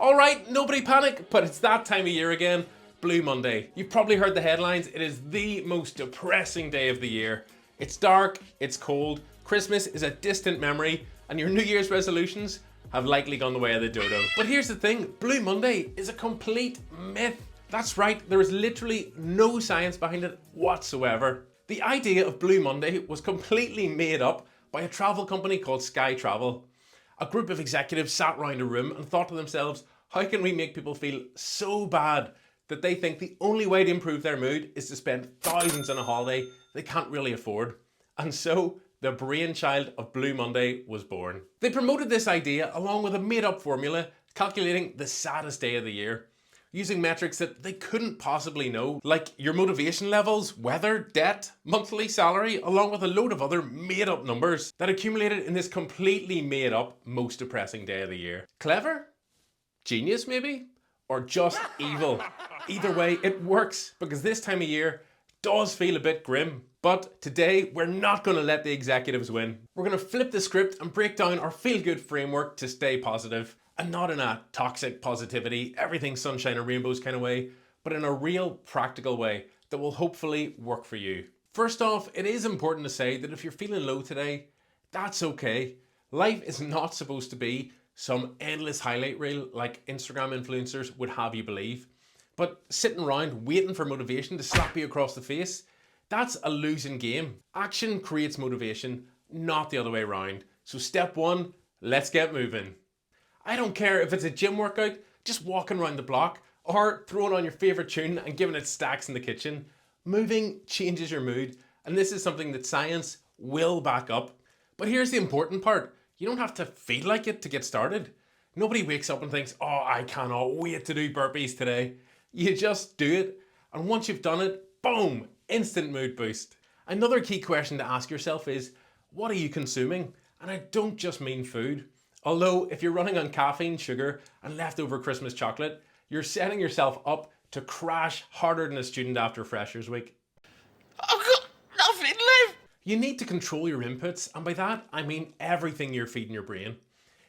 Alright, nobody panic, but it's that time of year again. Blue Monday. You've probably heard the headlines. It is the most depressing day of the year. It's dark, it's cold, Christmas is a distant memory, and your New Year's resolutions have likely gone the way of the dodo. But here's the thing, Blue Monday is a complete myth. That's right, there is literally no science behind it whatsoever. The idea of Blue Monday was completely made up by a travel company called Sky Travel. A group of executives sat around a room and thought to themselves, how can we make people feel so bad that they think the only way to improve their mood is to spend thousands on a holiday they can't really afford? And so the brainchild of Blue Monday was born. They promoted this idea along with a made-up formula calculating the saddest day of the year, using metrics that they couldn't possibly know, like your motivation levels, weather, debt, monthly salary, along with a load of other made-up numbers that accumulated in this completely made-up, most depressing day of the year. Clever? Genius maybe? Or just evil? Either way, it works, because this time of year does feel a bit grim. But today, we're not going to let the executives win. We're going to flip the script and break down our feel-good framework to stay positive. And not in a toxic positivity, everything sunshine and rainbows kind of way, but in a real practical way that will hopefully work for you. First off, it is important to say that if you're feeling low today, that's okay. Life is not supposed to be some endless highlight reel like Instagram influencers would have you believe. But sitting around waiting for motivation to slap you across the face, that's a losing game. Action creates motivation, not the other way around. So step one, let's get moving. I don't care if it's a gym workout, just walking around the block, or throwing on your favourite tune and giving it stacks in the kitchen. Moving changes your mood, and this is something that science will back up. But here's the important part. You don't have to feel like it to get started. Nobody wakes up and thinks, oh, I cannot wait to do burpees today. You just do it, and once you've done it, boom, instant mood boost. Another key question to ask yourself is, what are you consuming? And I don't just mean food. Although, if you're running on caffeine, sugar, and leftover Christmas chocolate, you're setting yourself up to crash harder than a student after Freshers Week. I've got nothing left! You need to control your inputs, and by that, I mean everything you're feeding your brain.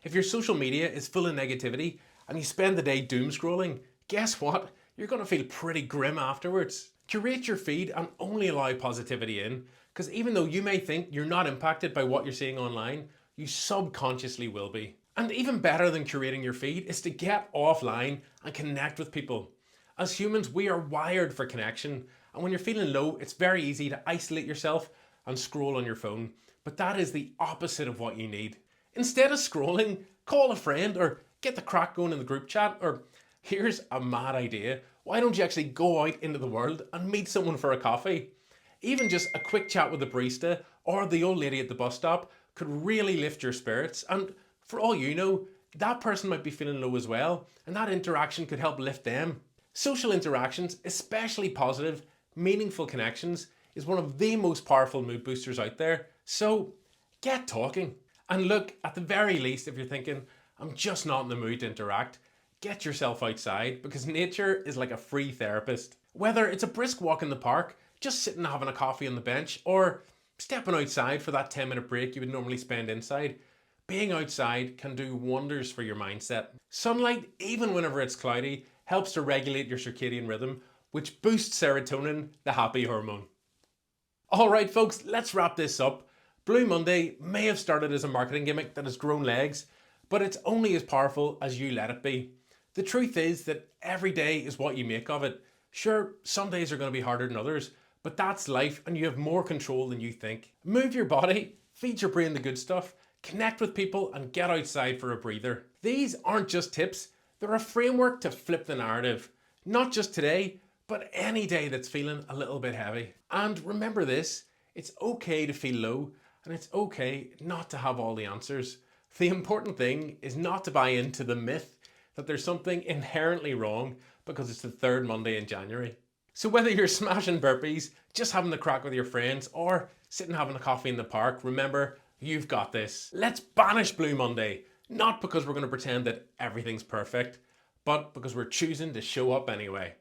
If your social media is full of negativity, and you spend the day doom scrolling, guess what? You're going to feel pretty grim afterwards. Curate your feed and only allow positivity in, because even though you may think you're not impacted by what you're seeing online, you subconsciously will be. And even better than curating your feed is to get offline and connect with people. As humans, we are wired for connection, and when you're feeling low, it's very easy to isolate yourself and scroll on your phone. But that is the opposite of what you need. Instead of scrolling, call a friend or get the crack going in the group chat, or here's a mad idea. Why don't you actually go out into the world and meet someone for a coffee? Even just a quick chat with the barista or the old lady at the bus stop could really lift your spirits, and for all you know, that person might be feeling low as well, and that interaction could help lift them. Social interactions, especially positive, meaningful connections, is one of the most powerful mood boosters out there, so get talking. And look, at the very least, if you're thinking, I'm just not in the mood to interact, get yourself outside, because nature is like a free therapist. Whether it's a brisk walk in the park, just sitting and having a coffee on the bench, or stepping outside for that 10-minute break you would normally spend inside, being outside can do wonders for your mindset. Sunlight, even whenever it's cloudy, helps to regulate your circadian rhythm, which boosts serotonin, the happy hormone. Alright folks, let's wrap this up. Blue Monday may have started as a marketing gimmick that has grown legs, but it's only as powerful as you let it be. The truth is that every day is what you make of it. Sure, some days are going to be harder than others, but that's life and you have more control than you think. Move your body, feed your brain the good stuff, connect with people and get outside for a breather. These aren't just tips, they're a framework to flip the narrative. Not just today, but any day that's feeling a little bit heavy. And remember this, it's okay to feel low and it's okay not to have all the answers. The important thing is not to buy into the myth that there's something inherently wrong because it's the third Monday in January. So whether you're smashing burpees, just having the crack with your friends, or sitting having a coffee in the park, remember, you've got this. Let's banish Blue Monday, not because we're going to pretend that everything's perfect, but because we're choosing to show up anyway.